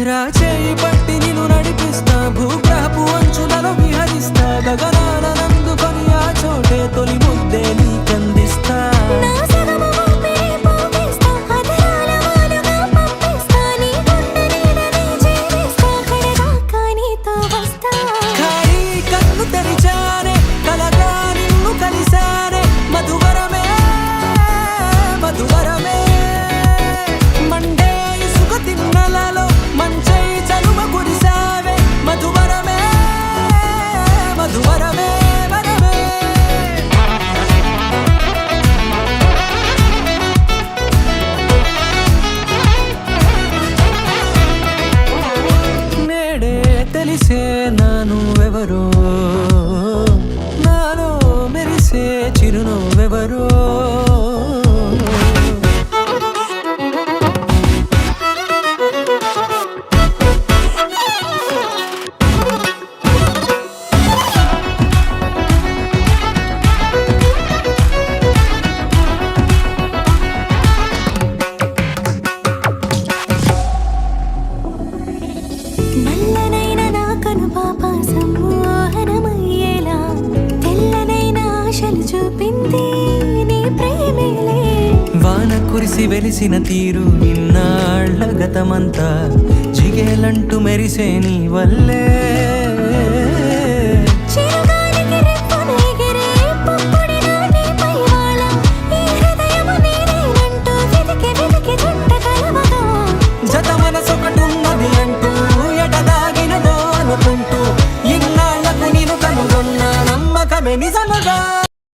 రాచేయి పట్టి నిన్ను నడిపిస్తా, భూగ్రహపు అంచులలో విహరిస్తా, గగనాలనందుకొని ఆ చోటే తొలి ముద్దే నీకందిస్తా. ఖాళీ కన్ను తెరిచానే, కలగా నిన్ను కలిసానే, మధువరమే మధువరమే. మండే ఇసుక తిన్నెలలో మంచై చలువ కురిసావే, మధువరమే మధువరమే వరమే. నేడే తెలిసే నానువెవరో, నాలో మెరిసే చిరునవ్వెవరో. నల్లనైన నా కనుపాప సమ్మోహనమయ్యేలా, తెల్లనైన ఆశలు చూపింది నీ ప్రేమేలే. వాన కురిసి వెలిసిన తీరు ఇన్నాళ్ల గతమంతా జిగేలంటూ మెరిసే నీ వల్లే.